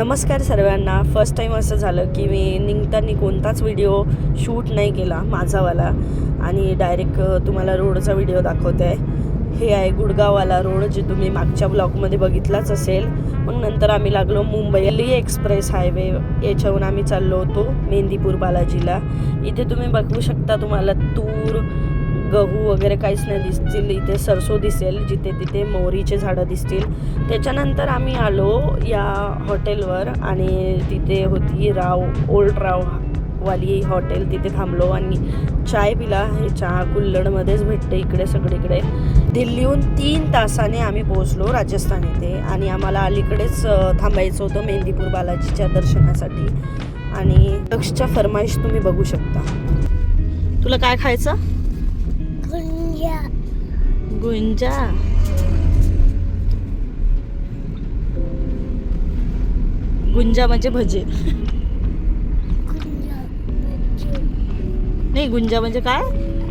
नमस्कार सर्वांना. First time असं झालं की मी निघताना कोणताच व्हिडिओ शूट नाही केला माझावाला आणि डायरेक्ट तुम्हाला रोडचा व्हिडिओ दाखवते आहे. हे आहे गुडगाववाला रोड, जे तुम्ही मागच्या ब्लॉगमध्ये बघितलाच असेल. मग नंतर आम्ही लागलो मुंबई दिल्ली एक्सप्रेस हायवे, याच्याहून आम्ही चाललो होतो मेहंदीपूर बालाजीला. इथे तुम्ही बघू शकता, तुम्हाला तूर गहू वगैरे काहीच नाही दिसतील. इथे सरसो दिसेल, जिथे तिथे मोहरीचे झाडं दिसतील. त्याच्यानंतर आम्ही आलो या हॉटेलवर आणि तिथे होती ओल्ड राववाली हॉटेल. तिथे थांबलो आणि चाय पिला. हे चहा कुल्हडमध्येच भेटते इकडे सगळीकडे. दिल्लीहून 3 तासाने आम्ही पोहोचलो राजस्थान येथे आणि आम्हाला अलीकडेच थांबायचं होतं मेहंदीपूर बालाजीच्या दर्शनासाठी. आणि दक्षच्या फरमाईश तुम्ही बघू शकता. तुला काय खायचं? गुंजा. गुंजा म्हणजे भजे. नाही, गुंजा म्हणजे काय?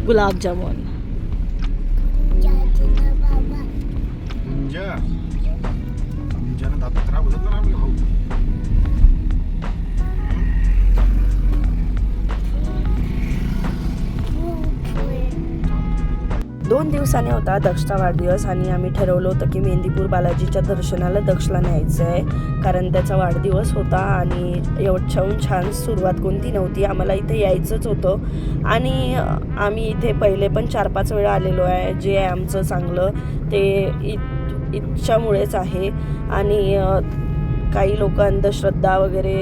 गुलाबजामुन. दोन दिवसाने होता दक्षचा वाढदिवस आणि आम्ही ठरवलं होतं की मेहंदीपूर बालाजीच्या दर्शनाला दक्षला न्यायचं आहे, कारण त्याचा वाढदिवस होता आणि एवढ्याहून छान सुरुवात कोणती नव्हती. आम्हाला इथे यायचंच होतं आणि आम्ही इथे पहिले पण 4-5 वेळा आलेलो आहे. जे आहे आमचं चांगलं ते इच्छामुळेच आहे. आणि काही लोक अंधश्रद्धा वगैरे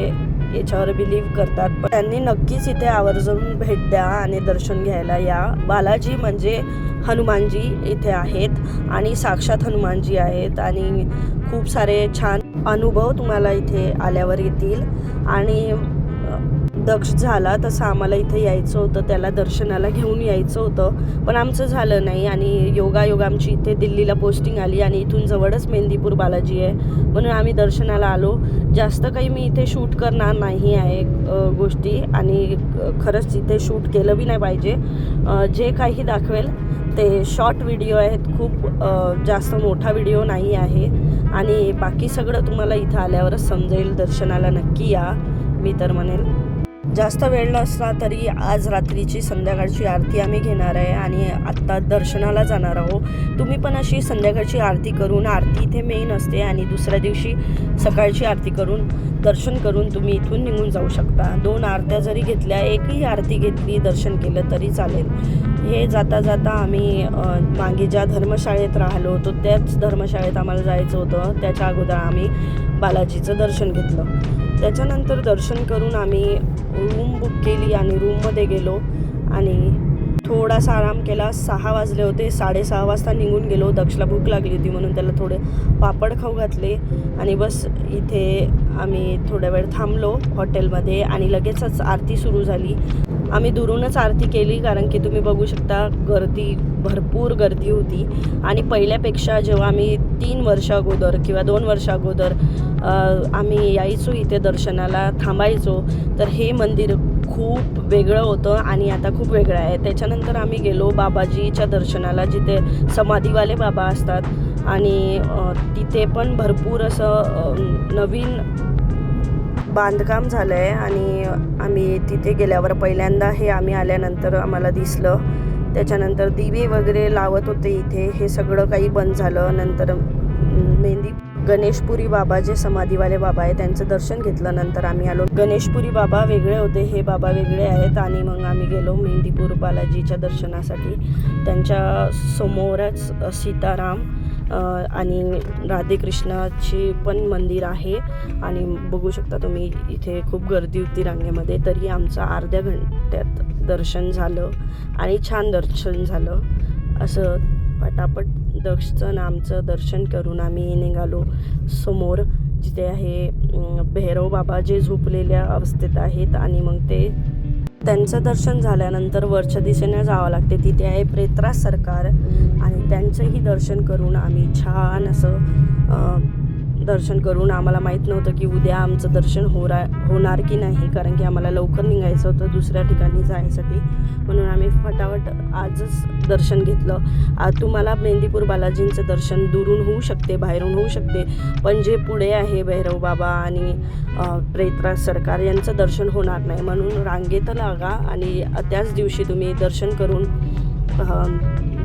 याच्यावर बिलीव्ह करतात, पण त्यांनी नक्कीच इथे आवर्जून भेट द्या आणि दर्शन घ्यायला या. बालाजी म्हणजे हनुमानजी इथे आहेत आणि साक्षात हनुमानजी आहेत आणि खूप सारे छान अनुभव तुम्हाला इथे आल्यावर येतील. आणि दक्ष झाला तसं आम्हाला इथे यायचं होतं, त्याला दर्शनाला घेऊन यायचं होतं, पण आमचं झालं नाही. आणि योगायोग आमची इथे दिल्लीला पोस्टिंग आली आणि इथून जवळच मेहंदीपूर बालाजी आहे, म्हणून आम्ही दर्शनाला आलो. जास्त काही मी इथे शूट करणार नाही आहे गोष्टी, आणि खरंच इथे शूट केलं बी नाही पाहिजे. जे काही दाखवेल ते शॉर्ट व्हिडिओ आहेत, खूप जास्त मोठा व्हिडिओ नाही आहे. आणि बाकी सगळं तुम्हाला इथं आल्यावरच समजेल. दर्शनाला नक्की या, मी तर म्हणेल. जास्त वेळ नसला तरी आज रात्रीची संध्याकाळची आरती आम्ही घेणार आहे आणि आत्ता दर्शनाला जाणार आहोत. तुम्ही पण अशी संध्याकाळची आरती करून, आरती इथे मेन असते, आणि दुसऱ्या दिवशी सकाळची आरती करून दर्शन करून तुम्ही इथून निघून जाऊ शकता. 2 आरत्या जरी घेतल्या, एकही आरती घेतली, दर्शन केलं तरी चालेल. हे जाता जाता आम्ही मागे ज्या धर्मशाळेत राहिलो होतो त्याच धर्मशाळेत आम्हाला जायचं होतं. त्याच्या अगोदर आम्ही बालाजीचं दर्शन घेतलं. त्याच्यानंतर दर्शन करून आम्ही रूम बुक केली आणि रूममध्ये गेलो आणि थोडासा आराम केला. 6 वाजले होते. 6:30 वाजता निघून गेलो. दक्षला भूक लागली होती म्हणून त्याला थोडे पापड खाऊ घातले आणि बस इथे आम्ही थोड्या वेळ थांबलो हॉटेलमध्ये आणि लगेचच आरती सुरू झाली. आम्ही दुरूनच आरती केली, कारण की तुम्ही बघू शकता भरपूर गर्दी होती. आणि पहिल्यापेक्षा जेव्हा आम्ही 3 वर्ष अगोदर किंवा 2 वर्ष अगोदर आम्ही यायचो इथे दर्शनाला, थांबायचो, तर हे मंदिर खूप वेगळं होतं आणि आता खूप वेगळं आहे. त्याच्यानंतर आम्ही गेलो बाबाजीच्या दर्शनाला, जिथे समाधीवाले बाबा असतात, आणि तिथे पण भरपूर असं नवीन बांधकाम झालं आहे. आणि आम्ही तिथे गेल्यावर पहिल्यांदा हे आम्ही आल्यानंतर आम्हाला दिसलं. त्याच्यानंतर दिवे वगैरे लावत होते इथे, हे सगळं काही बंद झालं. नंतर गणेशपुरी बाबा, जे समाधीवाले बाबा आहे, त्यांचं दर्शन घेतलं. नंतर आम्ही आलो. गणेशपुरी बाबा वेगळे होते, हे बाबा वेगळे आहेत. आणि मग आम्ही गेलो मेहंदीपूर बालाजीच्या दर्शनासाठी. त्यांच्या समोरच सीताराम आणि राधेकृष्णाची पण मंदिर आहे. आणि बघू शकता तुम्ही इथे खूप गर्दी होती रांगेमध्ये, तरी आमचं अर्ध्या घंट्यात दर्शन झालं आणि छान दर्शन झालं. असं पटापट दक्षचं आमचं दर्शन करून आम्ही निघालो समोर, जिथे आहे भैरव बाबा, जे झोपलेल्या अवस्थेत आहेत. आणि मग त्यांचं दर्शन झाल्यानंतर वरच्या दिशेने जावं लागते, तिथे आहे प्रेत्रा सरकार, आणि त्यांचंही दर्शन करून आम्ही छान असं दर्शन करून आम्हाला माहीत नव्हतं की उद्या आमचं दर्शन होणार की नाही, कारण की आम्हाला लवकर निघायचं होतं दुसऱ्या ठिकाणी जायसाठी. म्हणून आम्ही फटाफट आजच दर्शन घेतलं. तुम्हाला मेंदीपूर बालाजींचं दर्शन दुरून होऊ शकते, बाहेरून होऊ शकते, पण जे पुढे आहे भैरव बाबा आणि प्रेतराज सरकार यांचं दर्शन होणार नाही. म्हणून रांगेत लागा आणि त्याच दिवशी तुम्ही दर्शन करून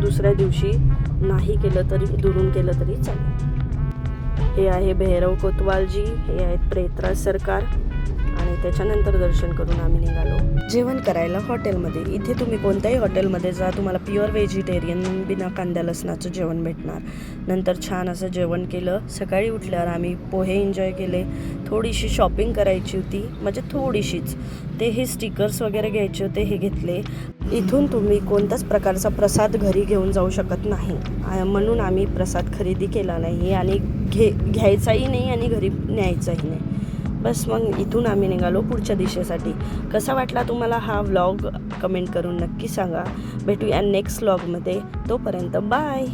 दुसऱ्या दिवशी नाही केलं तरी दुरून केलं तरी चालेल. हे आहे भैरव कोतवालजी, हे आहेत प्रेतराज सरकार आणि त्याच्यानंतर दर्शन करून आम्ही निघालो जेवण करायला हॉटेलमध्ये. इथे तुम्ही कोणत्याही हॉटेलमध्ये जा, तुम्हाला प्युअर व्हेजिटेरियन बिना कांद्या लसणाचं जेवण भेटणार. नंतर छान असं जेवण केलं. सकाळी उठल्यावर आम्ही पोहे एन्जॉय केले. थोडीशी शॉपिंग करायची होती, म्हणजे थोडीशीच. ते हे स्टिकर्स वगैरे घ्यायचे होते, हे घेतले. इथून तुम्ही कोणत्याच प्रकारचा प्रसाद घरी घेऊन जाऊ शकत नाही, म्हणून आम्ही प्रसाद खरेदी केला नाही आणि घ्यायचाही नाही आणि घरी न्यायचाही नाही. बस मग इथून आम्ही निघालो पुढच्या दिशेसाठी. कसा वाटला तुम्हाला हा व्लॉग कमेंट करून नक्की सांगा. भेटूया नेक्स्ट व्लॉगमध्ये. तोपर्यंत बाय.